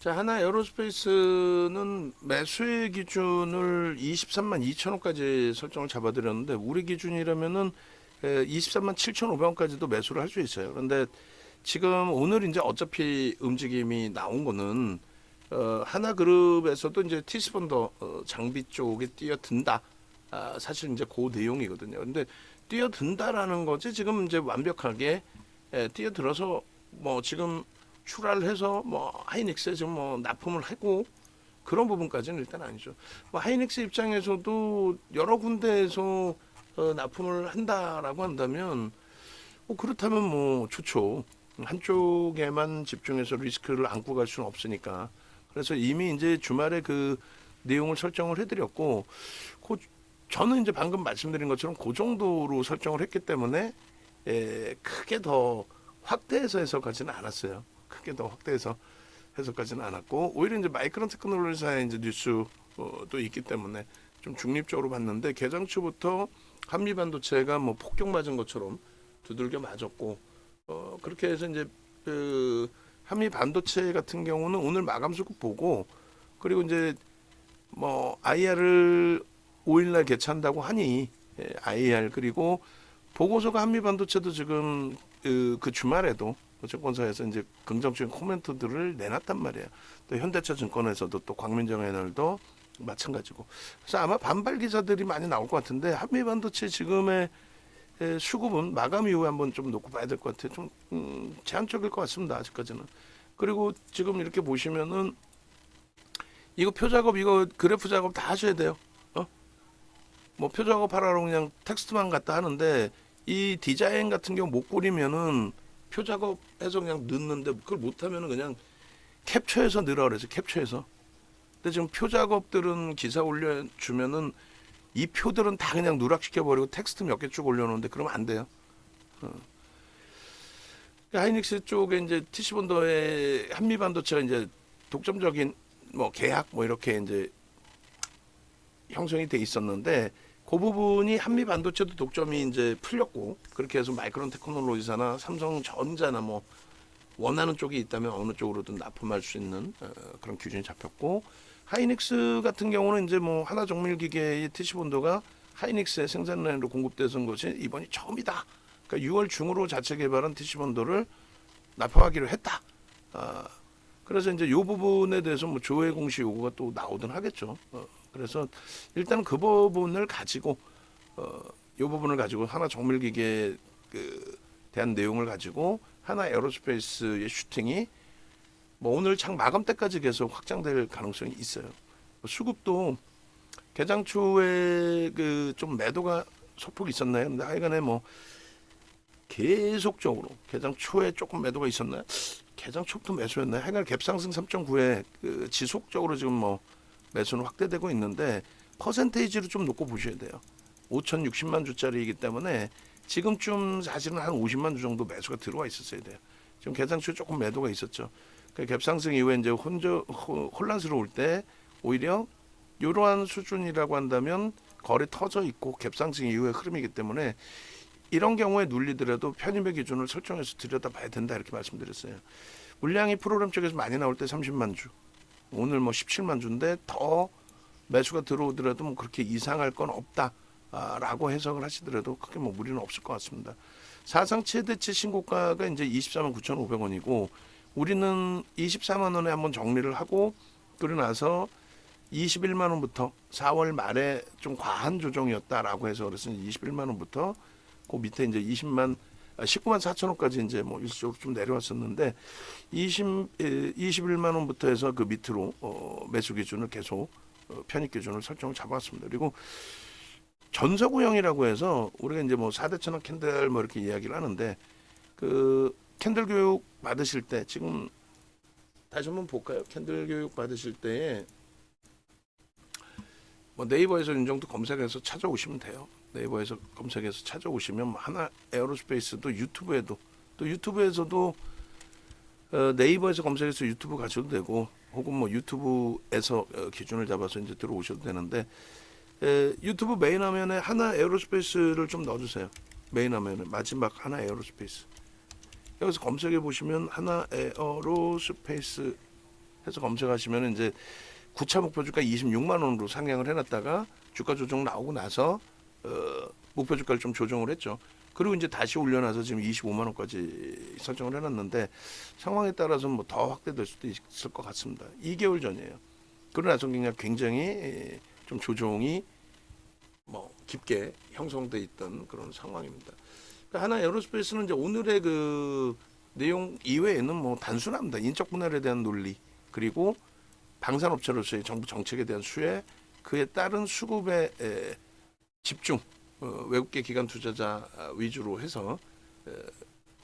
자, 하나 에어로스페이스는 매수의 기준을 23만 2천 원까지 설정을 잡아드렸는데 우리 기준이라면은 23만 7,500원까지도 매수를 할 수 있어요. 그런데 지금 오늘 이제 어차피 움직임이 나온 거는 하나그룹에서도 이제 티스펀더 장비 쪽에 뛰어든다. 사실 이제 그 내용이거든요. 근데 뛰어든다라는 거지 지금 이제 완벽하게 뛰어들어서 뭐 지금 출하를 해서 뭐 하이닉스에 지금 뭐 납품을 하고 그런 부분까지는 일단 아니죠. 뭐 하이닉스 입장에서도 여러 군데에서 납품을 한다라고 한다면 그렇다면 뭐 좋죠. 한쪽에만 집중해서 리스크를 안고 갈 수는 없으니까. 그래서 이미 이제 주말에 그 내용을 설정을 해드렸고, 저는 이제 방금 말씀드린 것처럼 그 정도로 설정을 했기 때문에 크게 더 확대해서 해석하지는 않았어요. 크게 더 확대해서 해석하지는 않았고, 오히려 이제 마이크론 테크놀로지사의 이제 뉴스도 있기 때문에 좀 중립적으로 봤는데 개장 초부터 한미 반도체가 뭐 폭격 맞은 것처럼 두들겨 맞았고, 그렇게 해서 이제 그 한미 반도체 같은 경우는 오늘 마감 수급 보고 그리고 이제 뭐 IR을 5일날 개최한다고 하니 IR 그리고 보고서가 한미 반도체도 지금 그 주말에도 증권사에서 이제 긍정적인 코멘트들을 내놨단 말이에요. 또 현대차 증권에서도 또 광민정 애널도 마찬가지고. 그래서 아마 반발 기사들이 많이 나올 것 같은데 한미 반도체 지금의 수급은 마감 이후에 한번 좀 놓고 봐야 될 것 같아요. 좀 제한적일 것 같습니다. 아직까지는. 그리고 지금 이렇게 보시면은 이거 표 작업 이거 그래프 작업 다 하셔야 돼요. 뭐 표 작업 하라고 그냥 텍스트만 갖다 하는데 이 디자인 같은 경우 못 그리면은 표 작업해서 그냥 넣는데 그걸 못하면은 그냥 캡처해서 넣으라 그래서 캡처해서. 근데 지금 표 작업들은 기사 올려주면은 이 표들은 다 그냥 누락시켜 버리고 텍스트 몇 개 쭉 올려놓는데 그러면 안 돼요. 하이닉스 쪽에 이제 TC본도의 한미 반도체가 이제 독점적인 뭐 계약 뭐 이렇게 이제 형성이 돼 있었는데 그 부분이 한미 반도체도 독점이 이제 풀렸고 그렇게 해서 마이크론 테크놀로지사나 삼성전자나 뭐 원하는 쪽이 있다면 어느 쪽으로든 납품할 수 있는 그런 규정이 잡혔고 하이닉스 같은 경우는 이제 뭐 하나정밀기계의 TC본도가 하이닉스의 생산 라인으로 공급되는 것이 이번이 처음이다. 그러니까 6월 중으로 자체 개발한 TC본도를 납품하기로 했다. 그래서 이제 이 부분에 대해서 뭐 조회 공시 요구가 또 나오든 하겠죠. 그래서 일단 그 부분을 가지고 이 부분을 가지고 하나 정밀기계에 대한 내용을 가지고 하나 에어로스페이스의 슈팅이 뭐 오늘 장 마감 때까지 계속 확장될 가능성이 있어요. 수급도 개장 초에 그 좀 매도가 소폭 있었나요? 근데 하여간에 뭐 계속적으로 개장 초에 조금 매도가 있었나요? 개장 초부터 매수였나요? 하여간 갭상승 3.9에 그 지속적으로 지금 뭐 매수는 확대되고 있는데 퍼센테이지로 좀 놓고 보셔야 돼요. 5,060만 주짜리이기 때문에 지금쯤 사실은 한 50만 주 정도 매수가 들어와 있었어야 돼요. 지금 개장 초에 조금 매도가 있었죠. 그 갭상승 이후에 이제 혼란스러울 때 오히려 이러한 수준이라고 한다면 거래 터져 있고 갭상승 이후의 흐름이기 때문에 이런 경우에 눌리더라도 편입의 기준을 설정해서 들여다봐야 된다 이렇게 말씀드렸어요. 물량이 프로그램 쪽에서 많이 나올 때 30만 주, 오늘 뭐 17만 주인데 더 매수가 들어오더라도 뭐 그렇게 이상할 건 없다라고 해석을 하시더라도 크게 뭐 무리는 없을 것 같습니다. 사상 최대치 신고가가 이제 24만 9,500원이고 우리는 24만 원에 한번 정리를 하고 그러고 나서 21만 원부터 4월 말에 좀 과한 조정이었다라고 해서 그래서 21만 원부터 그 밑에 이제 19만 4천 원까지 이제 뭐 일시적으로 좀 내려왔었는데 21만 원부터 해서 그 밑으로 매수 기준을 계속 편입 기준을 설정을 잡았습니다. 그리고 전서구형이라고 해서 우리가 이제 뭐 4대 천원 캔들 뭐 이렇게 이야기를 하는데 그 캔들 교육 받으실 때 지금 다시 한번 볼까요? 캔들 교육 받으실 때에 뭐 네이버에서 윤정도 검색해서 찾아오시면 돼요. 네이버에서 검색해서 찾아오시면 뭐 하나 에어로스페이스도 유튜브에도 또 유튜브에서도 네이버에서 검색해서 유튜브 가셔도 되고 혹은 뭐 유튜브에서 기준을 잡아서 이제 들어오셔도 되는데 유튜브 메인 화면에 하나 에어로스페이스를 좀 넣어주세요. 메인 화면에 마지막 하나 에어로스페이스 여기서 검색해 보시면 하나 에어로스페이스 해서 검색하시면 이제 9차 목표 주가 26만 원으로 상향을 해놨다가 주가 조정 나오고 나서 목표 주가를 좀 조정을 했죠. 그리고 이제 다시 올려놔서 지금 25만 원까지 설정을 해놨는데 상황에 따라서 뭐 더 확대될 수도 있을 것 같습니다. 2개월 전이에요. 그러나 그냥 굉장히 좀 조정이 뭐 깊게 형성돼 있던 그런 상황입니다. 그러니까 하나 에어로스페이스는 이제 오늘의 그 내용 이외에는 뭐 단순합니다. 인적 분할에 대한 논리 그리고 방산업체로서의 정부 정책에 대한 수혜, 그에 따른 수급의 집중, 외국계 기관 투자자 위주로 해서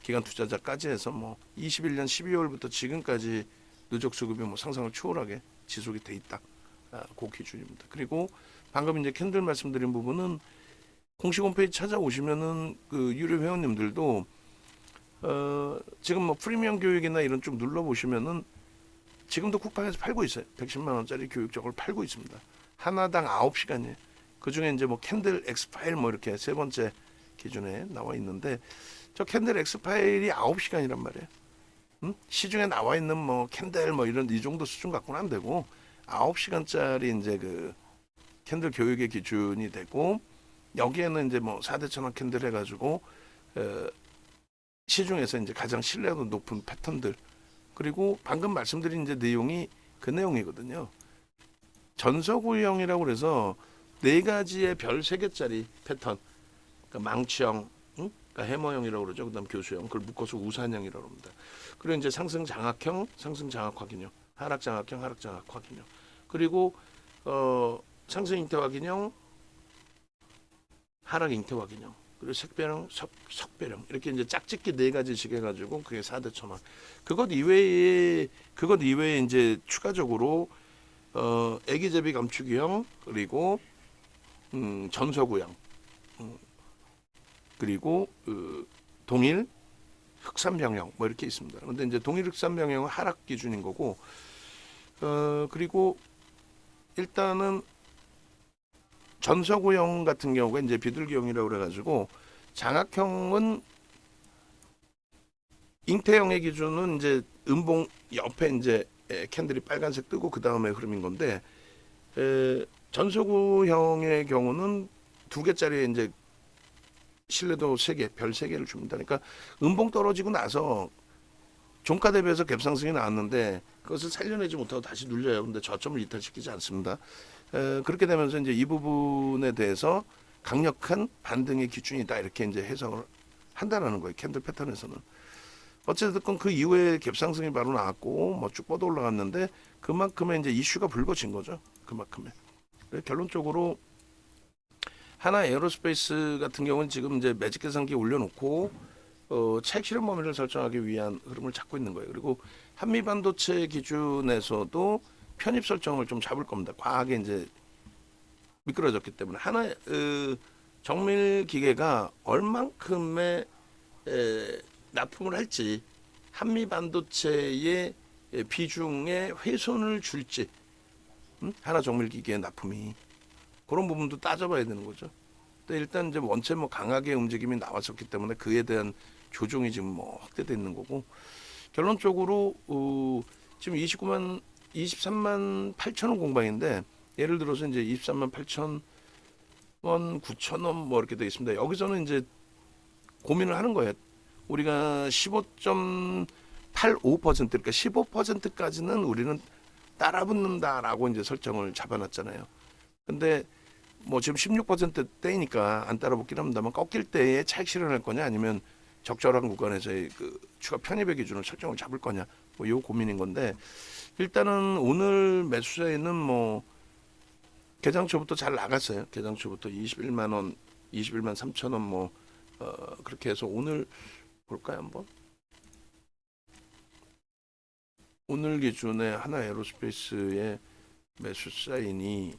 기관 투자자까지 해서 뭐 21년 12월부터 지금까지 누적 수급이 뭐 상상을 초월하게 지속이 돼 있다. 그 기준입니다. 그리고 방금 이제 캔들 말씀드린 부분은 공식 홈페이지 찾아오시면은 그 유료 회원님들도 지금 뭐 프리미엄 교육이나 이런 좀 눌러보시면은 지금도 쿠팡에서 팔고 있어요. 110만 원짜리 교육 저걸 팔고 있습니다. 하나당 9시간이에요. 그 중에 이제 뭐 캔들 엑스파일 뭐 이렇게 세 번째 기준에 나와 있는데 저 캔들 엑스파일이 9시간이란 말이에요. 시중에 나와 있는 뭐 캔들 뭐 이런 이 정도 수준 갖고는 안 되고 9시간짜리 이제 그 캔들 교육의 기준이 되고 여기에는 이제 뭐 4대 천왕 캔들 해가지고 시중에서 이제 가장 신뢰도 높은 패턴들 그리고 방금 말씀드린 이제 내용이 그 내용이거든요. 전서구형이라고 그래서 네 가지의 별 세 개짜리 패턴, 그러니까 망치형, 그러니까 해머형이라고 그러죠. 그다음 교수형, 그걸 묶어서 우산형이라고 합니다. 그리고 이제 상승 장악형, 상승 장악 확인형, 하락 장악형, 하락 장악 확인형, 그리고 상승 잉태 확인형, 하락 잉태 확인형, 그리고 색배형, 석배형 이렇게 이제 짝짓기 네 가지씩 해가지고 그게 4대 천왕. 그것 이외에 이제 추가적으로 애기제비 감축이형 그리고 전서구형 그리고 동일 흑산병형 뭐 이렇게 있습니다. 그런데 이제 동일 흑산병형은 하락 기준인 거고 그리고 일단은 전서구형 같은 경우가 이제 비둘기형이라고 그래가지고 장악형은 잉태형의 기준은 이제 음봉 옆에 이제 캔들이 빨간색 뜨고 그 다음에 흐름인 건데 전서구형의 경우는 두 개짜리 이제 신뢰도 3개, 별 3개를 줍니다. 그러니까 음봉 떨어지고 나서 종가 대비해서 갭상승이 나왔는데 그것을 살려내지 못하고 다시 눌려요. 근데 저점을 이탈시키지 않습니다. 그렇게 되면서 이제 이 부분에 대해서 강력한 반등의 기준이다 이렇게 이제 해석을 한다라는 거예요. 캔들 패턴에서는. 어쨌든 그 이후에 갭상승이 바로 나왔고 뭐 쭉 뻗어 올라갔는데 그만큼의 이제 이슈가 불거진 거죠. 그만큼의. 결론적으로 하나 에어로스페이스 같은 경우는 지금 이제 매직 계산기 올려놓고 차익 실현 범위를 설정하기 위한 흐름을 잡고 있는 거예요. 그리고 한미 반도체 기준에서도 편입 설정을 좀 잡을 겁니다. 과하게 이제 미끄러졌기 때문에 하나 정밀 기계가 얼만큼의 납품을 할지 한미 반도체의 비중에 훼손을 줄지 하나 정밀 기계의 납품이 그런 부분도 따져봐야 되는 거죠. 근데 일단 이제 원체 뭐 강하게 움직임이 나왔었기 때문에 그에 대한 조정이 지금 뭐 확대돼 있는 거고 결론적으로 지금 23만 8천 원 공방인데 예를 들어서 이제 23만 8천 원, 9천 원 뭐 이렇게 돼 있습니다. 여기서는 이제 고민을 하는 거예요. 우리가 15.85% 그러니까 15%까지는 우리는 따라붙는다라고 이제 설정을 잡아놨잖아요. 근데 뭐 지금 16%대니까 안 따라붙긴 합니다만 꺾일 때에 차익 실현할 거냐 아니면 적절한 구간에서의 그 추가 편입의 기준을 설정을 잡을 거냐 뭐 요 고민인 건데 일단은 오늘 매수세는 뭐 개장초부터 잘 나갔어요. 개장초부터 21만 원, 21만 3천 원 뭐 그렇게 해서 오늘 볼까요 한번? 오늘 기준에 하나 에어로스페이스의 매수 사인이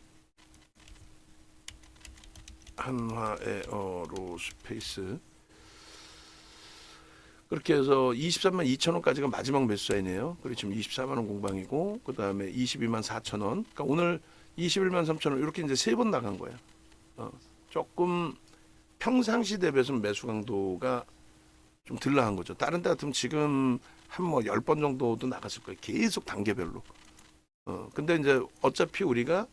한화 에어로스페이스 그렇게 해서 23만 2천 원까지가 마지막 매수 사인이에요. 그리고 지금 24만 원 공방이고 그 다음에 22만 4천 원. 그러니까 오늘 21만 3천 원 이렇게 이제 3번 나간 거예요. 조금 평상시 대비해서 매수 강도가 좀 덜 나간 거죠. 다른 데 같으면 지금 한 뭐 10번 정도도 나갔을 거예요. 계속 단계별로. 근데 이제 어차피 우리가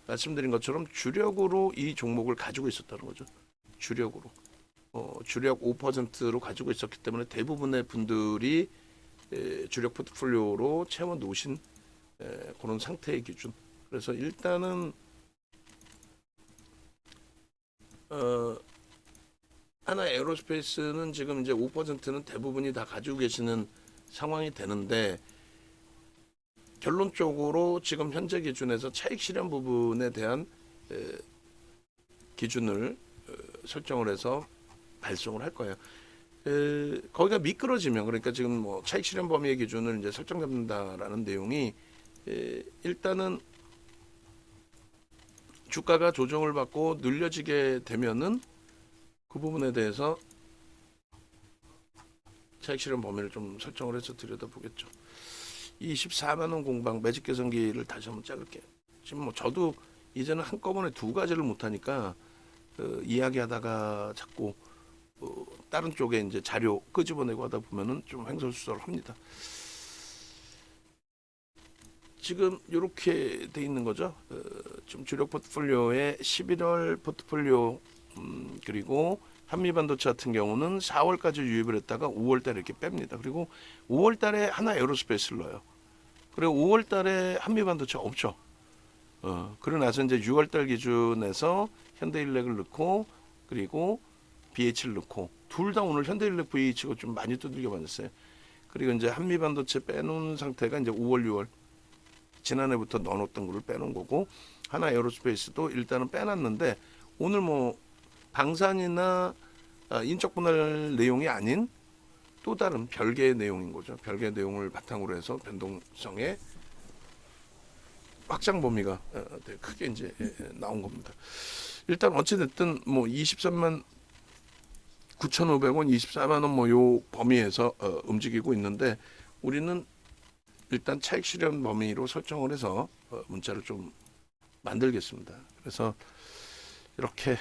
말씀드린 것처럼 주력으로 이 종목을 가지고 있었다는 거죠. 주력으로. 주력 5%로 가지고 있었기 때문에 대부분의 분들이 주력 포트폴리오로 채워 놓으신 그런 상태의 기준. 그래서 일단은 하나 에어로스페이스는 지금 이제 5%는 대부분이 다 가지고 계시는 상황이 되는데, 결론적으로 지금 현재 기준에서 차익 실현 부분에 대한 기준을 설정을 해서 발송을 할 거예요. 거기가 미끄러지면, 그러니까 지금 뭐 차익 실현 범위의 기준을 이제 설정 잡는다라는 내용이 일단은 주가가 조정을 받고 늘려지게 되면은 그 부분에 대해서 차익 실현 범위를 좀 설정을 해서 들여다보겠죠. 24만 원 공방 매직 개선기를 다시 한번 짝을게요. 지금 뭐 저도 이제는 한꺼번에 두 가지를 못 하니까 이야기하다가 자꾸 다른 쪽에 이제 자료 끄집어내고 하다 보면은 좀 횡설수설합니다. 지금 이렇게 돼 있는 거죠. 좀 주력 포트폴리오의 11월 포트폴리오, 그리고 한미반도체 같은 경우는 4월까지 유입을 했다가 5월달에 이렇게 뺍니다. 그리고 5월달에 하나 에어로스페이스를 넣어요. 그리고 5월달에 한미반도체 없죠. 그러고 나서 이제 6월달 기준에서 현대일렉을 넣고, 그리고 BH를 넣고, 둘 다 오늘 현대일렉 VH가 좀 많이 두들겨 맞았어요. 그리고 이제 한미반도체 빼놓은 상태가 이제 5월, 6월 지난해부터 넣어놓던 거를 빼놓은 거고, 하나 에어로스페이스도 일단은 빼놨는데, 오늘 뭐 방산이나 인적 분할 내용이 아닌 또 다른 별개의 내용인 거죠. 별개의 내용을 바탕으로 해서 변동성의 확장 범위가 크게 이제 나온 겁니다. 일단 어찌 됐든 뭐 23만 9,500원, 24만 원 뭐 요 범위에서 움직이고 있는데, 우리는 일단 차익 실현 범위로 설정을 해서 문자를 좀 만들겠습니다. 그래서 이렇게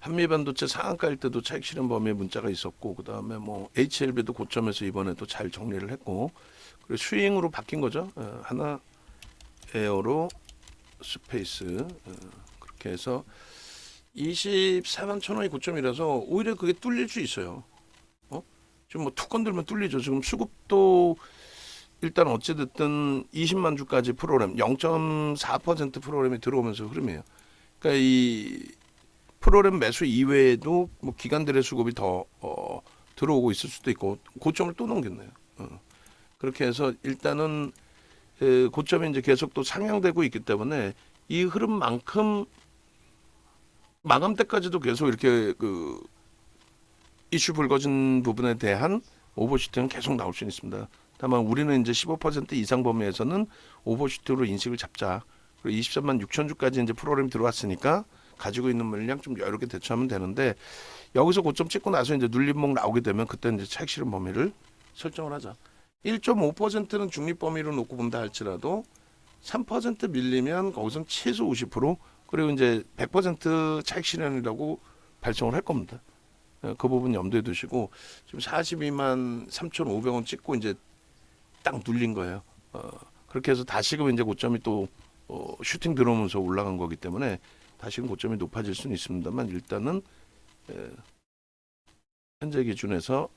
한미반도체 상한가일 때도 차익 실현 범위에 문자가 있었고, 그 다음에 뭐 HLB도 고점에서 이번에도 잘 정리를 했고, 그리고 스윙으로 바뀐 거죠. 하나 에어로 스페이스, 그렇게 해서 24만 1,000원이 고점이라서 오히려 그게 뚫릴 수 있어요. 지금 뭐 툭 건들면 뚫리죠. 지금 수급도 일단 어찌됐든 20만 주까지 프로그램 0.4% 프로그램이 들어오면서 흐름이에요. 그러니까 이 프로그램 매수 이외에도 뭐 기관들의 수급이 더 들어오고 있을 수도 있고, 고점을 또 넘겼네요. 그렇게 해서 일단은 고점이 이제 계속 또 상향되고 있기 때문에 이 흐름만큼 마감 때까지도 계속 이렇게 그 이슈 불거진 부분에 대한 오버슈팅은 계속 나올 수 있습니다. 다만 우리는 이제 15% 이상 범위에서는 오버슈팅으로 인식을 잡자. 그리고 23만 6천 주까지 이제 프로그램이 들어왔으니까 가지고 있는 물량 좀 여유롭게 대처하면 되는데, 여기서 고점 찍고 나서 이제 눌림목 나오게 되면 그때 이제 차익 실현 범위를 설정을 하자. 1.5%는 중립 범위로 놓고 본다 할지라도 3% 밀리면 거기선 최소 50%, 그리고 이제 100% 차익 실현이라고 발송을 할 겁니다. 그 부분 염두에 두시고, 지금 42만 3,500원 찍고 이제 딱 눌린 거예요. 그렇게 해서 다시금 이제 고점이 또 슈팅 들어오면서 올라간 거기 때문에 다시금 고점이 높아질 수는 있습니다만, 일단은 현재 기준에서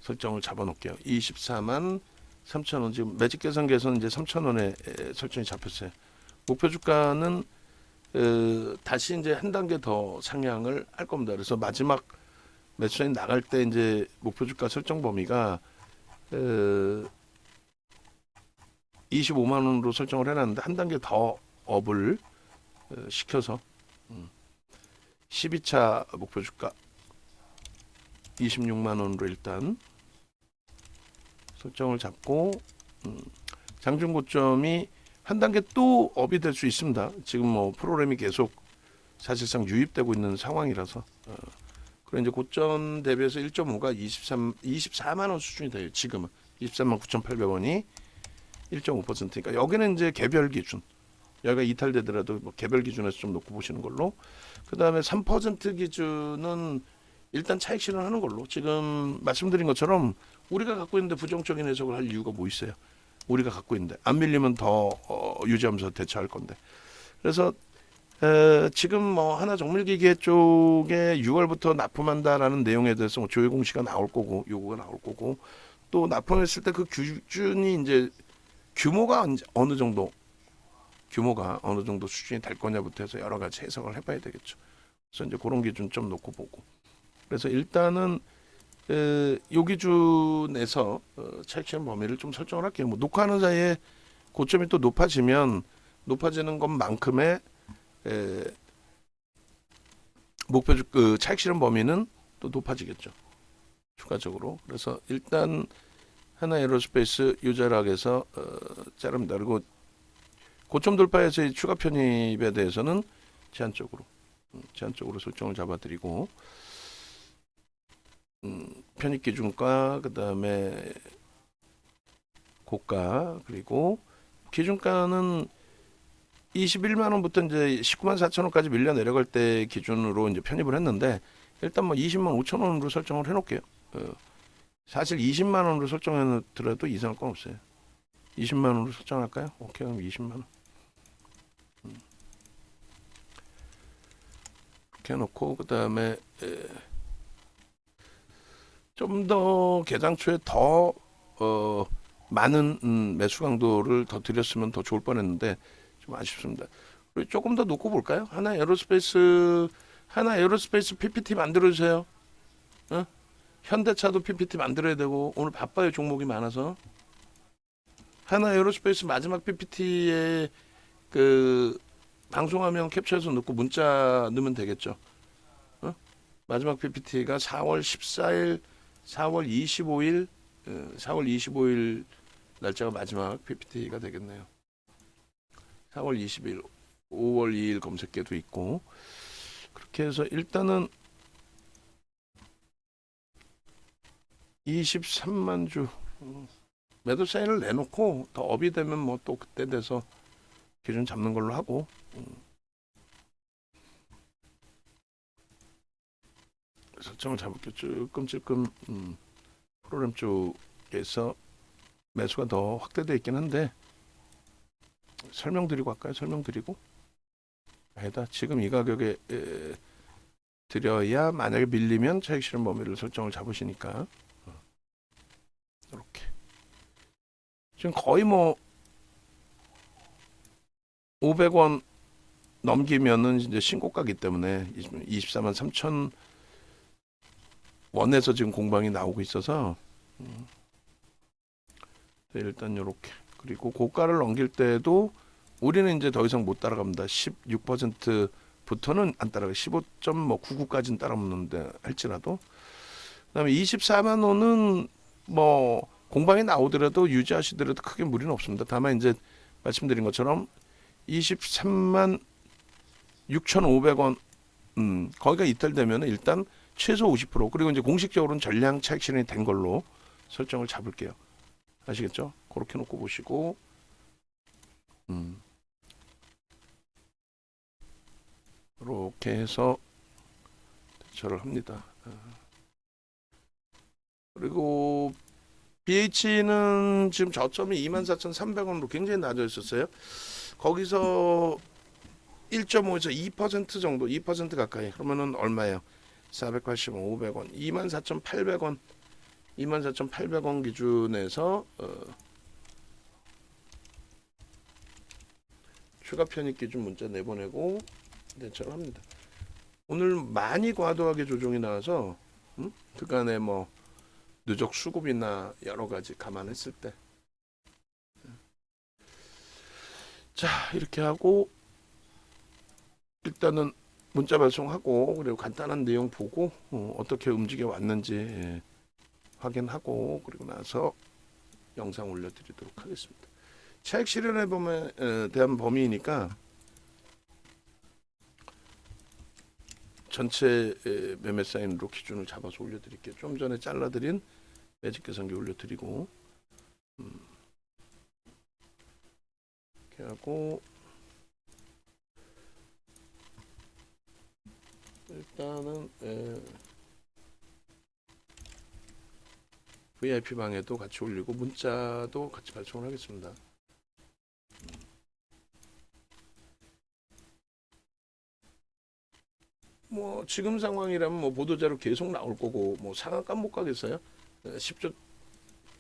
설정을 잡아놓을게요. 24만 3,000원, 지금 매직 계산기에서는 이제 3,000원에 설정이 잡혔어요. 목표 주가는 다시 이제 한 단계 더 상향을 할 겁니다. 그래서 마지막 매수자인 나갈 때 이제 목표 주가 설정 범위가 25만 원으로 설정을 해놨는데, 한 단계 더 업을 시켜서 12차 목표 주가 26만 원으로 일단 설정을 잡고, 장중 고점이 한 단계 또 업이 될 수 있습니다. 지금 뭐 프로그램이 계속 사실상 유입되고 있는 상황이라서. 그리고 이제 고점 대비해서 1.5가 24만 원 수준이 돼요. 지금은 23만 9,800원이 1.5%니까 여기는 이제 개별 기준, 여기가 이탈되더라도 뭐 개별 기준에서 좀 놓고 보시는 걸로. 그 다음에 3% 기준은 일단 차익 실현하는 걸로 지금 말씀드린 것처럼 우리가 갖고 있는데 부정적인 해석을 할 이유가 뭐 있어요? 우리가 갖고 있는데 안 밀리면 더 유지하면서 대처할 건데. 그래서 지금 뭐 하나정밀기계 쪽에 6월부터 납품한다라는 내용에 대해서 뭐 조회 공시가 나올 거고 요구가 나올 거고 또 납품했을 때 그 기준이 이제 규모가 어느 정도 수준이 될 거냐부터 해서 여러 가지 해석을 해봐야 되겠죠. 그래서 이제 그런 기준 좀 놓고 보고. 그래서 일단은 요 기준에서 차익 실현 범위를 좀 설정을 할게요. 뭐 녹화하는 사이에 고점이 또 높아지는 것만큼의 목표 그 차익 실현 범위는 또 높아지겠죠. 추가적으로. 그래서 일단 하나 에어로스페이스 유자락에서 자릅니다. 그리고 고점 돌파에서의 추가 편입에 대해서는 제한적으로 설정을 잡아드리고 편입 기준가 그다음에 고가 그리고 기준가는 21만 원부터 이제 19만 4천 원까지 밀려 내려갈 때 기준으로 이제 편입을 했는데 일단 뭐 20만 5천 원으로 설정을 해놓을게요. 사실 20만 원으로 설정해놓더라도 이상할 건 없어요. 20만 원으로 설정할까요? 오케이, 그럼 20만 원. 이렇게 해놓고 그 다음에 좀 더 개장초에 더 많은 매수 강도를 더 드렸으면 더 좋을 뻔했는데 좀 아쉽습니다. 그리고 조금 더 놓고 볼까요? 하나 에어로스페이스 PPT 만들어주세요. 어? 현대차도 PPT 만들어야 되고 오늘 바빠요. 종목이 많아서. 하나 에어로스페이스 마지막 PPT에 그 방송화면 캡처해서 넣고 문자 넣으면 되겠죠. 어? 마지막 PPT가 4월 14일, 4월 25일, 4월 25일 날짜가 마지막 PPT가 되겠네요. 4월 20일, 5월 2일 검색계도 있고 그렇게 해서 일단은 23만 주 매도 사인을 내놓고 더 업이 되면 뭐 또 그때 돼서 기준 잡는 걸로 하고 설정을 잡을게요. 찔끔찔끔 프로그램 쪽에서 매수가 더 확대되어 있긴 한데 설명드리고 할까요? 설명드리고 아니다. 지금 이 가격에 드려야 만약에 밀리면 차익 실현 범위를 설정을 잡으시니까 이렇게 지금 거의 뭐 500원 넘기면은 이제 신고가기 때문에 24만 3천 원에서 지금 공방이 나오고 있어서 일단 이렇게 그리고 고가를 넘길 때도 우리는 이제 더 이상 못 따라갑니다. 16%부터는 안 따라가. 15.99까지는 따라붙는데 할지라도 그다음에 24만 원은 뭐 공방이 나오더라도 유지하시더라도 크게 무리는 없습니다. 다만 이제 말씀드린 것처럼 23만 6,500원 거기가 이탈되면 일단 최소 50% 그리고 이제 공식적으로는 전량 차익 실현이 된 걸로 설정을 잡을게요. 아시겠죠? 그렇게 놓고 보시고 이렇게 해서 대처를 합니다. 그리고 BH는 지금 저점이 24,300원으로 굉장히 낮아 있었어요. 거기서 1.5에서 2% 정도, 2% 가까이. 그러면은 얼마예요? 480원, 500원, 24,800원, 24,800원 기준에서 추가 편입 기준 문자 내보내고 대처를 합니다. 오늘 많이 과도하게 조정이 나와서 그간에 뭐 누적 수급이나 여러 가지 감안했을 때 자 이렇게 하고 일단은 문자 발송하고 그리고 간단한 내용 보고 어떻게 움직여 왔는지 확인하고 그리고 나서 영상 올려드리도록 하겠습니다. 차익 실현에 대한 범위니까 전체 매매 사인으로 기준을 잡아서 올려드릴게요. 좀 전에 잘라드린 매직 계산기 올려드리고 이렇게 하고 일단은 VIP 방에도 같이 올리고 문자도 같이 발송을 하겠습니다. 뭐 지금 상황이라면 뭐 보도자료 계속 나올 거고 뭐 상한가 못 가겠어요? 10조,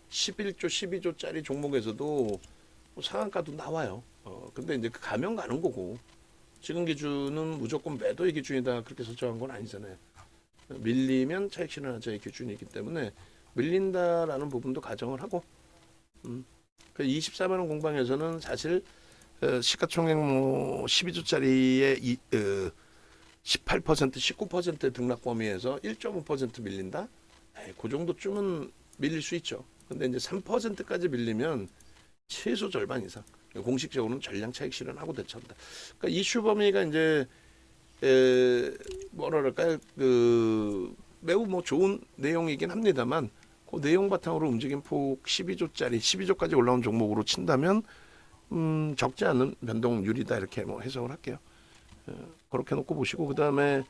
11조, 12조짜리 종목에서도 뭐 상한가도 나와요. 근데 이제 그 가면 가는 거고 지금 기준은 무조건 매도의 기준이다 그렇게 설정한 건 아니잖아요. 밀리면 차익 실현하자의 기준이기 때문에 밀린다라는 부분도 가정을 하고 그 24만 원 공방에서는 사실 시가총액 뭐 12조짜리의 18%, 19% 등락 범위에서 1.5% 밀린다? 그 정도쯤은 밀릴 수 있죠. 근데 이제 3%까지 밀리면 최소 절반 이상. 공식적으로는 전량 차익 실현하고 대처한다. 그러니까 이슈 범위가 이제 뭐라 그럴까요? 그 매우 뭐 좋은 내용이긴 합니다만 그 내용 바탕으로 움직임 폭 12조짜리 12조까지 올라온 종목으로 친다면 적지 않은 변동률이다 이렇게 뭐 해석을 할게요. 그렇게 놓고 보시고 그 다음에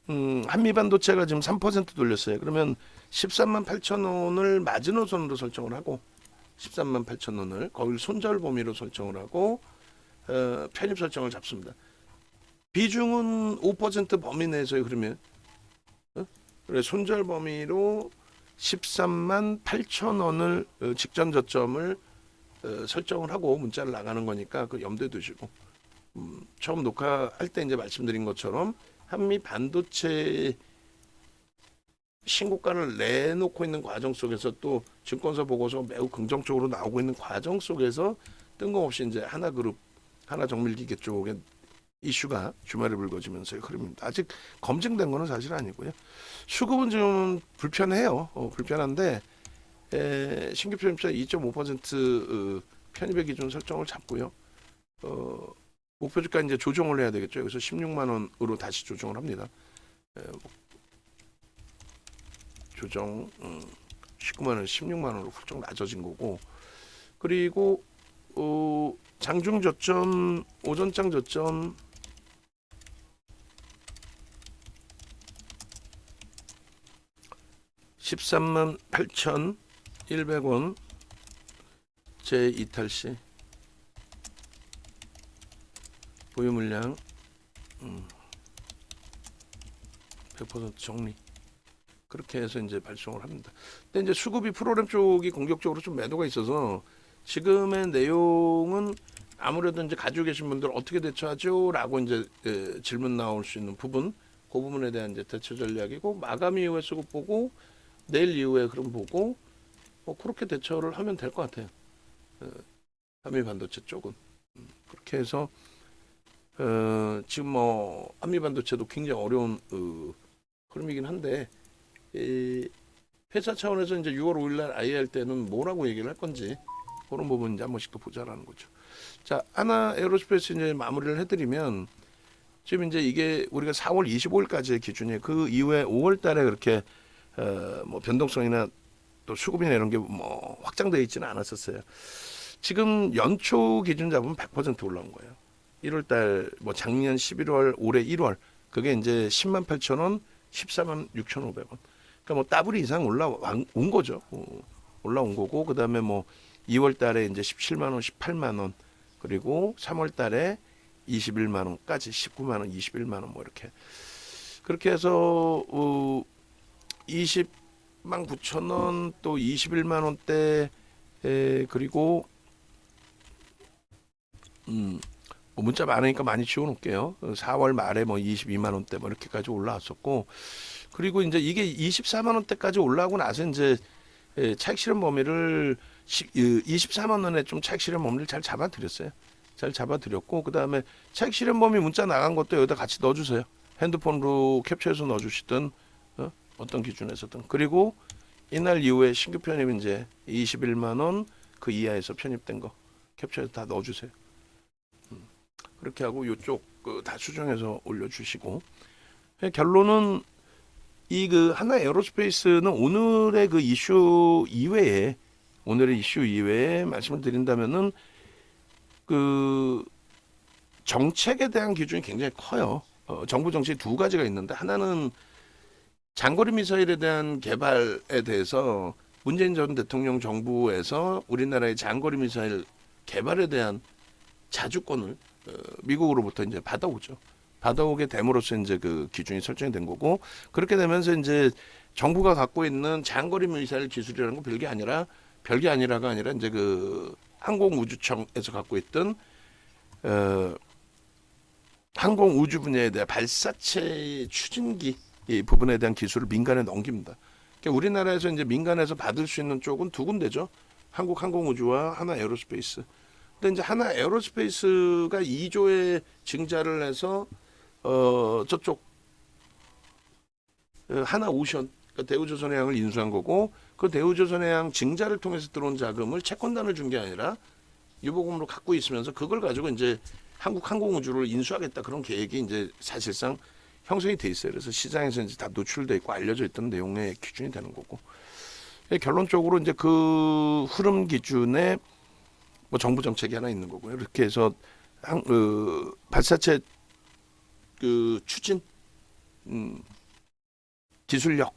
한미반도체가 지금 3% 돌렸어요. 그러면 13만 8천 원을 마지노선으로 설정을 하고 13만 8천 원을 거길 손절 범위로 설정을 하고 편입 설정을 잡습니다. 비중은 5% 범위 내에서요. 그러면 그래 손절 범위로 13만 8천 원을 직전 저점을 설정을 하고 문자를 나가는 거니까 그 염두에 두시고 처음 녹화할 때 이제 말씀드린 것처럼 한미 반도체 신고가를 내놓고 있는 과정 속에서 또 증권사 보고서 매우 긍정적으로 나오고 있는 과정 속에서 뜬금없이 이제 하나그룹, 하나정밀기계 쪽에 이슈가 주말에 불거지면서의 흐름입니다. 아직 검증된 거는 사실 아니고요. 수급은 좀 불편해요. 불편한데 신규 편입자 2.5% 편입의 기준 설정을 잡고요. 목표 주가 이제 조정을 해야 되겠죠. 여기서 16만 원으로 다시 조정을 합니다. 조정 19만 원, 16만 원으로 훌쩍 낮아진 거고. 그리고 장중 저점, 오전장 저점 13만 8,100원 제 이탈시 보유 물량 100% 정리 그렇게 해서 이제 발송을 합니다. 근데 이제 수급이 프로그램 쪽이 공격적으로 좀 매도가 있어서 지금의 내용은 아무래도 이제 가지고 계신 분들 어떻게 대처하죠?라고 이제 질문 나올 수 있는 부분, 그 부분에 대한 이제 대처 전략이고 마감 이후에 수급 보고 내일 이후에 그럼 보고 뭐 그렇게 대처를 하면 될 것 같아요. 한미 반도체 쪽은 그렇게 해서 지금 뭐 한미 반도체도 굉장히 어려운 흐름이긴 한데 회사 차원에서 이제 6월 5일날 IR 때는 뭐라고 얘기를 할 건지 그런 부분 이제 한 번씩 더 보자라는 거죠. 자, 하나 에어로스페이스 이제 마무리를 해드리면 지금 이제 이게 우리가 4월 25일까지의 기준이에요. 그 이후에 5월달에 그렇게 뭐 변동성이나 또 수급이나 이런 게 뭐 확장되어 있지는 않았었어요. 지금 연초 기준 잡으면 100% 올라온 거예요. 1월달 뭐 작년 11월, 올해 1월 그게 이제 10만 8천 원, 14만 6,500원. 그러니까 뭐 더블 이상 올라온 거죠. 올라온 거고 그 다음에 뭐 2월달에 이제 17만 원, 18만 원 그리고 3월달에 21만 원까지 19만 원, 21만 원 뭐 이렇게 그렇게 해서 20만 9천 원 또 21만 원대 그리고 뭐 문자 많으니까 많이 지워놓을게요. 4월 말에 뭐 22만 원대 뭐 이렇게까지 올라왔었고 그리고 이제 이게 24만 원대까지 올라오고 나서 이제 차익 실현 범위를 24만 원에 좀 차익 실현 범위를 잘 잡아드렸어요. 잘 잡아드렸고 그 다음에 차익 실현 범위 문자 나간 것도 여기다 같이 넣어주세요. 핸드폰으로 캡처해서 넣어주시든 어떤 기준에서든 그리고 이날 이후에 신규 편입 이제 21만 원 그 이하에서 편입된 거 캡처해서 다 넣어주세요. 그렇게 하고 이쪽 다 수정해서 올려주시고 결론은 이 그 하나 에어로스페이스는 오늘의 그 이슈 이외에 말씀을 드린다면은 그 정책에 대한 기준이 굉장히 커요. 정부 정책이 두 가지가 있는데 하나는 장거리 미사일에 대한 개발에 대해서 문재인 전 대통령 정부에서 우리나라의 장거리 미사일 개발에 대한 자주권을 미국으로부터 이제 받아오죠. 받아오게 됨으로써 이제 그 기준이 설정이 된 거고, 그렇게 되면서 이제 정부가 갖고 있는 장거리 미사일 기술이라는 건 별게 아니라가 아니라 이제 그 항공우주청에서 갖고 있던 항공우주 분야에 대한 발사체 추진기 이 부분에 대한 기술을 민간에 넘깁니다. 그러니까 우리나라에서 이제 민간에서 받을 수 있는 쪽은 두 군데죠. 한국항공우주와 하나에어로스페이스. 근데 이제 하나에어로스페이스가 2조의 증자를 해서 저쪽 하나오션, 그러니까 대우조선해양을 인수한 거고, 그 대우조선해양 증자를 통해서 들어온 자금을 채권단을 준 게 아니라 유보금으로 갖고 있으면서 그걸 가지고 이제 한국항공우주를 인수하겠다, 그런 계획이 이제 사실상 형성이 돼 있어요. 그래서 시장에서 이제 다 노출돼 있고 알려져 있던 내용의 기준이 되는 거고, 결론적으로 이제 그 흐름 기준에 뭐 정부 정책이 하나 있는 거고요. 이렇게 해서 발사체 그 추진 기술력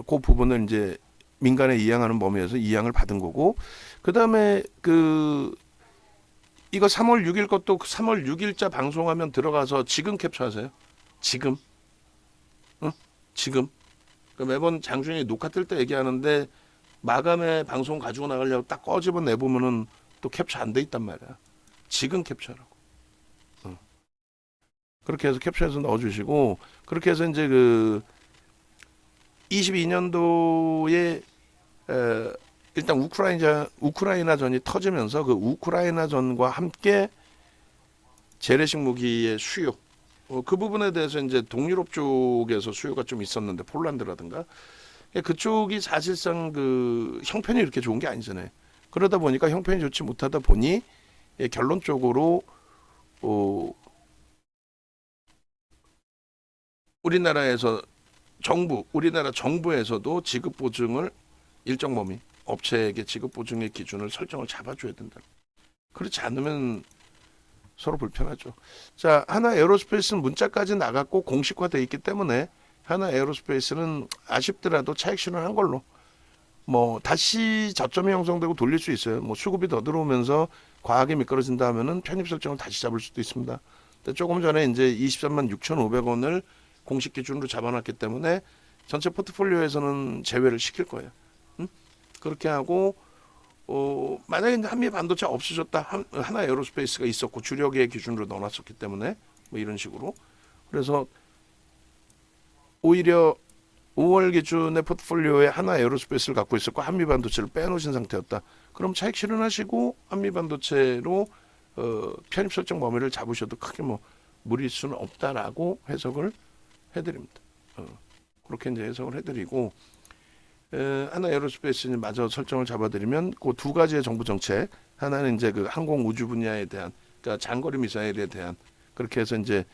그 부분을 이제 민간에 이양하는 범위에서 이양을 받은 거고, 그 다음에 그 이거 3월 6일 것도 3월 6일자 방송하면 들어가서 지금 캡처하세요. 지금, 지금. 그러니까 매번 장준이 녹화 뜰 때 얘기하는데 마감에 방송 가지고 나가려고 딱 꺼집어 내보면은 또 캡처 안 돼 있단 말이야. 지금 캡처라고. 그렇게 해서 캡처해서 넣어주시고, 그렇게 해서 이제 그 22년도에 일단 우크라이나전이 터지면서 그 우크라이나전과 함께 재래식 무기의 수요, 그 부분에 대해서 이제 동유럽 쪽에서 수요가 좀 있었는데, 폴란드라든가 그쪽이 사실상 그 형편이 이렇게 좋은 게 아니잖아요. 그러다 보니까 형편이 좋지 못하다 보니 결론적으로 우리나라에서 우리나라 정부에서도 지급 보증을 일정 범위 업체에게 지급 보증의 기준을 설정을 잡아줘야 된다. 그렇지 않으면 서로 불편하죠. 자, 하나에어로스페이스는 문자까지 나갔고 공식화돼 있기 때문에 하나에어로스페이스는 아쉽더라도 차익 실현한 걸로 뭐 다시 저점이 형성되고 돌릴 수 있어요. 뭐 수급이 더 들어오면서 과하게 미끄러진다 하면은 편입 설정을 다시 잡을 수도 있습니다. 근데 조금 전에 이제 23만 6,500원을 공식 기준으로 잡아놨기 때문에 전체 포트폴리오에서는 제외를 시킬 거예요. 그렇게 하고 만약에 한미 반도체 없어졌다, 하나 에어로스페이스가 있었고 주력의 기준으로 넣어놨었기 때문에 뭐 이런 식으로, 그래서 오히려 5월 기준의 포트폴리오에 하나 에어로스페이스를 갖고 있었고 한미 반도체를 빼놓으신 상태였다. 그럼 차익 실현하시고 한미 반도체로 편입 설정 범위를 잡으셔도 크게 뭐 무리일 수는 없다라고 해석을 해드립니다. 그렇게 이제 해석을 해드리고, 하나 에어로스페이스는 마저 설정을 잡아드리면 그 두 가지의 정부 정책, 하나는 이제 그 항공 우주 분야에 대한, 그러니까 장거리 미사일에 대한, 그렇게 해서 이제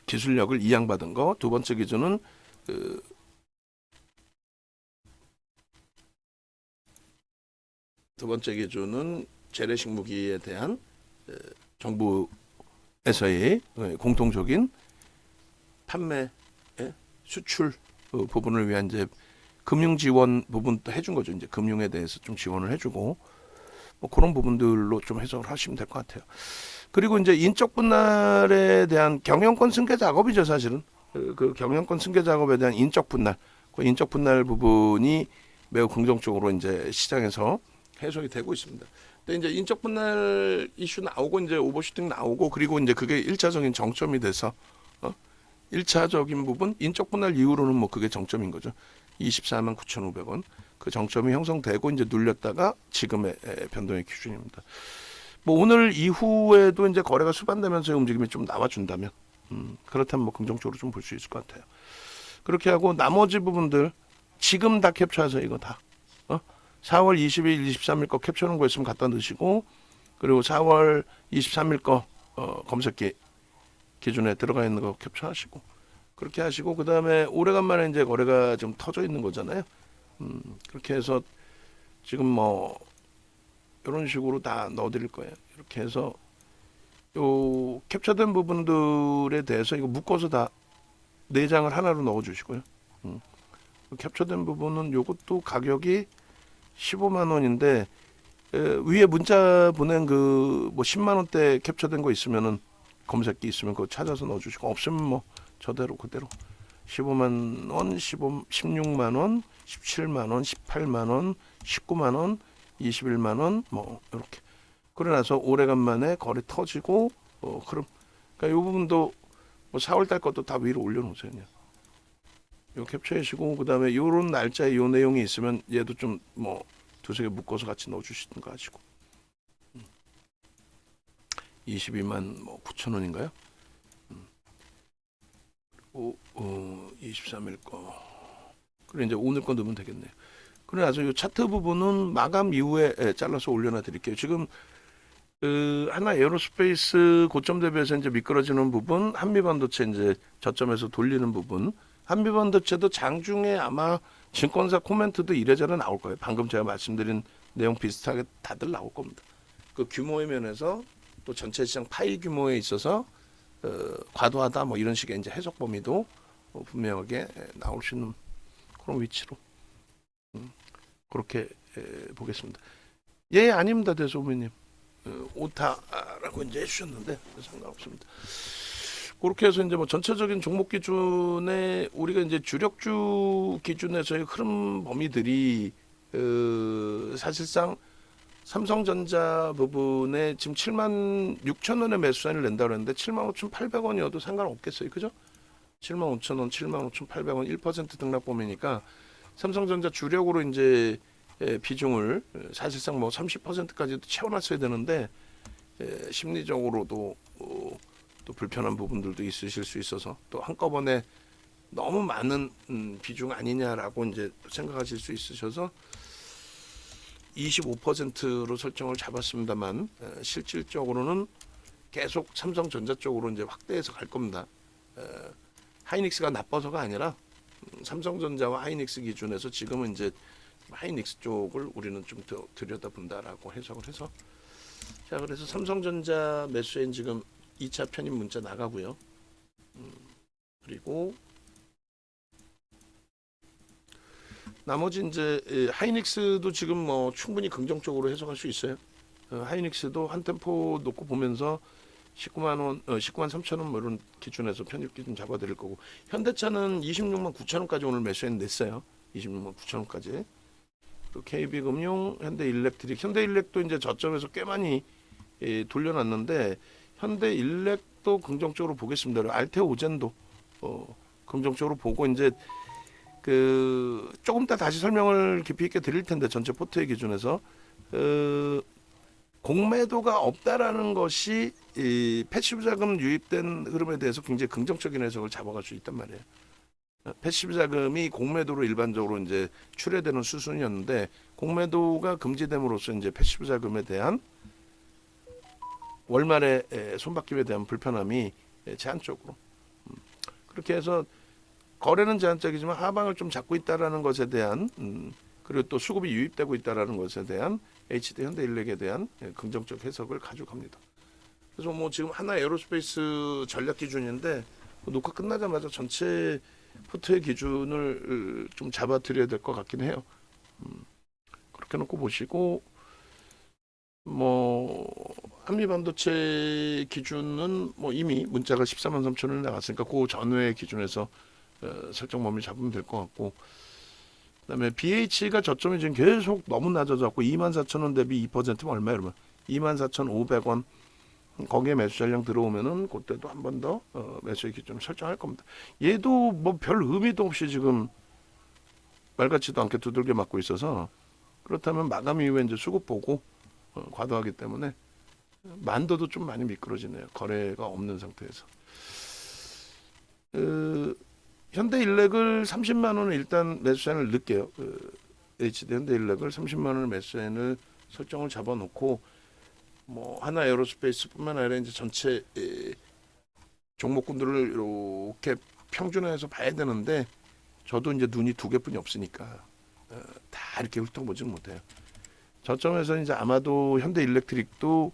기술력을 이양받은 거. 두 번째 기준은 재래식 무기에 대한 정부에서의 공통적인 판매, 수출 부분을 위한 이제 금융 지원 부분도 해준 거죠. 이제 금융에 대해서 좀 지원을 해주고, 뭐 그런 부분들로 좀 해석을 하시면 될 것 같아요. 그리고 이제 인적 분할에 대한 경영권 승계 작업이죠, 사실은. 그 경영권 승계 작업에 대한 인적 분할, 그 인적 분할 부분이 매우 긍정적으로 이제 시장에서 해석이 되고 있습니다. 근데 이제 인적 분할 이슈 나오고 이제 오버슈팅 나오고, 그리고 이제 그게 1차적인 정점이 돼서 1차적인 부분, 인적 분할 이후로는 뭐 그게 정점인 거죠. 24만 9,500원. 그 정점이 형성되고 이제 눌렸다가 지금의 변동의 기준입니다. 뭐 오늘 이후에도 이제 거래가 수반되면서 움직임이 좀 나와준다면, 그렇다면 뭐 긍정적으로 좀 볼 수 있을 것 같아요. 그렇게 하고 나머지 부분들 지금 다 캡처하세요. 이거 다. 4월 20일, 23일 거 캡처하는 거 있으면 갖다 넣으시고, 그리고 4월 23일 거 검색기 기준에 들어가 있는 거 캡처하시고, 그렇게 하시고, 그 다음에 오래간만에 이제 거래가 좀 터져 있는 거잖아요. 그렇게 해서 지금 뭐 이런 식으로 다 넣어드릴 거예요. 이렇게 해서 요 캡처된 부분들에 대해서 이거 묶어서 다 4장을 하나로 넣어주시고요. 캡처된 부분은 요것도 가격이 15만 원인데 위에 문자 보낸 그 뭐 10만 원대 캡처된 거 있으면은 검색기 있으면 그거 찾아서 넣어주시고 없으면 뭐 저대로 그대로 15만 원, 16만 원, 17만 원, 18만 원, 19만 원, 21만 원 뭐 이렇게 그러고 나서 오래간만에 거래 터지고 그럼 그러니까 이 부분도 뭐 4월 달 것도 다 위로 올려놓으세요. 그냥. 요 캡처하시고 그다음에 요런 날짜에 요 내용이 있으면 얘도 좀 뭐 두세 개 묶어서 같이 넣어주시든가 하시고 22만 뭐 9천 원인가요? 23일 거 그래 이제 오늘 거 넣으면 되겠네요. 그래 나서 요 차트 부분은 마감 이후에 잘라서 올려놔 드릴게요. 지금 하나 에어로스페이스 고점 대비해서 이제 미끄러지는 부분, 한미반도체 이제 저점에서 돌리는 부분, 한미반도체도 장중에 아마 증권사 코멘트도 이래저래 나올 거예요. 방금 제가 말씀드린 내용 비슷하게 다들 나올 겁니다. 그 규모의 면에서 또 전체 시장 파이 규모에 있어서 과도하다 뭐 이런 식의 이제 해석 범위도 분명하게 나올 수 있는 그런 위치로 그렇게 보겠습니다. 예, 아닙니다, 대소부님. 오타라고 이제 해주셨는데 상관없습니다. 그렇게 해서 이제 뭐 전체적인 종목 기준에 우리가 이제 주력주 기준에서의 흐름 범위들이 사실상 삼성전자 부분에 지금 7만 6천 원의 매수한을 낸다고 그랬는데 7만 5,800원이어도 상관없겠어요, 그죠? 7만 5천 원, 7만 5,800원 1% 등락 범위니까 삼성전자 주력으로 이제 비중을 사실상 뭐 30%까지도 채워놨어야 되는데 심리적으로도 또 불편한 부분들도 있으실 수 있어서 또 한꺼번에 너무 많은 비중 아니냐라고 이제 생각하실 수 있으셔서 25%로 설정을 잡았습니다만 실질적으로는 계속 삼성전자 쪽으로 이제 확대해서 갈 겁니다. 하이닉스가 나빠서가 아니라 삼성전자와 하이닉스 기준에서 지금은 이제 하이닉스 쪽을 우리는 좀 더 들여다본다라고 해석을 해서 자 그래서 삼성전자 매수엔 지금 2차 편입 문자 나가고요. 그리고 나머지 이제 하이닉스도 지금 뭐 충분히 긍정적으로 해석할 수 있어요. 하이닉스도 한 템포 놓고 보면서 19만 원, 19만 3천 원 뭐 이런 기준에서 편입 기준 잡아드릴 거고 현대차는 26만 9천 원까지 오늘 매수엔 냈어요. 26만 9천 원까지. 또 KB금융, 현대일렉트릭, 현대일렉도 이제 저점에서 꽤 많이 돌려놨는데 현대일렉도 긍정적으로 보겠습니다. 알테오 오젠도 긍정적으로 보고 이제 그 조금 더 다시 설명을 깊이 있게 드릴 텐데 전체 포트의 기준에서 공매도가 없다라는 것이 이 패시브 자금 유입된 흐름에 대해서 굉장히 긍정적인 해석을 잡아갈 수 있단 말이에요. 패시브 자금이 공매도로 일반적으로 이제 출회되는 수순이었는데 공매도가 금지됨으로써 이제 패시브 자금에 대한 월말에 손바뀜에 대한 불편함이 제한적으로 그렇게 해서 거래는 제한적이지만 하방을 좀 잡고 있다라는 것에 대한 그리고 또 수급이 유입되고 있다라는 것에 대한 HD 현대일렉에 대한 긍정적 해석을 가져갑니다. 그래서 뭐 지금 하나 에어로스페이스 전략 기준인데 녹화 끝나자마자 전체 포트의 기준을 좀 잡아드려야 될 것 같긴 해요. 그렇게 놓고 보시고 뭐 한미반도체 기준은 뭐 이미 문자가 14만 3천 원이 나갔으니까 그 전후의 기준에서 설정 범위 잡으면 될 것 같고 그다음에 BH가 저점이 지금 계속 너무 낮아졌고 24,000원 대비 2%면 얼마예요? 여러분 24,500원 거기에 매수 전량 들어오면은 그때도 한 번 더 매수의 기준을 설정할 겁니다. 얘도 뭐 별 의미도 없이 지금 말 같지도 않게 두들겨 맞고 있어서 그렇다면 마감 이후에 이제 수급 보고 과도하기 때문에 만도도 좀 많이 미끄러지네요. 거래가 없는 상태에서. 현대일렉을 30만 원을 일단 매수잔을 넣을게요. HD 현대일렉을 30만 원을 매수잔을 설정을 잡아놓고 뭐 하나 에어로스페이스뿐만 아니라 이제 전체 종목군들을 이렇게 평준화해서 봐야 되는데 저도 이제 눈이 두 개뿐이 없으니까 다 이렇게 훑어보지는 못해요. 저점에서 이제 아마도 현대일렉트릭도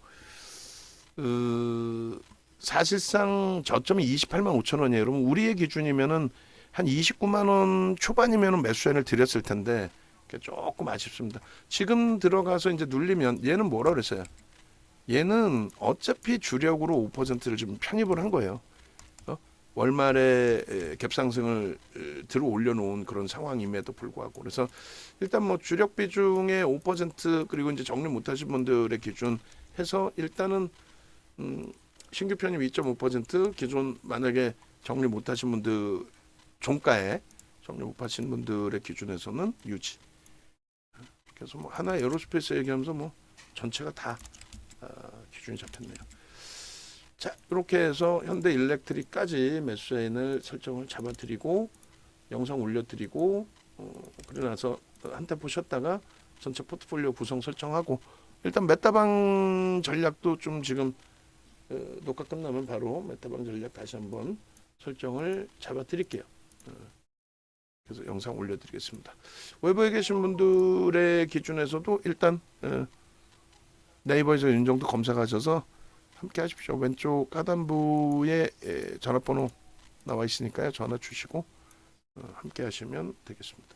사실상 저점이 28만 5천 원이에요. 그러면 우리의 기준이면은 한 29만 원 초반이면 매수세를 드렸을 텐데 조금 아쉽습니다. 지금 들어가서 이제 눌리면 얘는 뭐라 그랬어요? 얘는 어차피 주력으로 5%를 좀 편입을 한 거예요. 월말에 갭상승을 들어 올려놓은 그런 상황임에도 불구하고 그래서 일단 뭐 주력 비중의 5% 그리고 이제 정리 못하신 분들의 기준 해서 일단은 신규 편입 2.5% 기존 만약에 정리 못하신 분들 종가에 정리 못하신 분들의 기준에서는 유지. 그래서 뭐 하나 에어로스페이스 얘기하면서 뭐 전체가 다 기준이 잡혔네요. 자, 이렇게 해서 현대 일렉트릭까지 매수 라인을 설정을 잡아드리고 영상 올려드리고 그러고 나서 한때 보셨다가 전체 포트폴리오 구성 설정하고 일단 메타방 전략도 좀 지금 녹화 끝나면 바로 메타방 전략 다시 한번 설정을 잡아드릴게요. 그래서 영상 올려드리겠습니다. 외부에 계신 분들의 기준에서도 일단 네이버에서 이 정도 검색하셔서 함께 하십시오. 왼쪽 하단부에 전화번호 나와 있으니까요. 전화 주시고 함께 하시면 되겠습니다.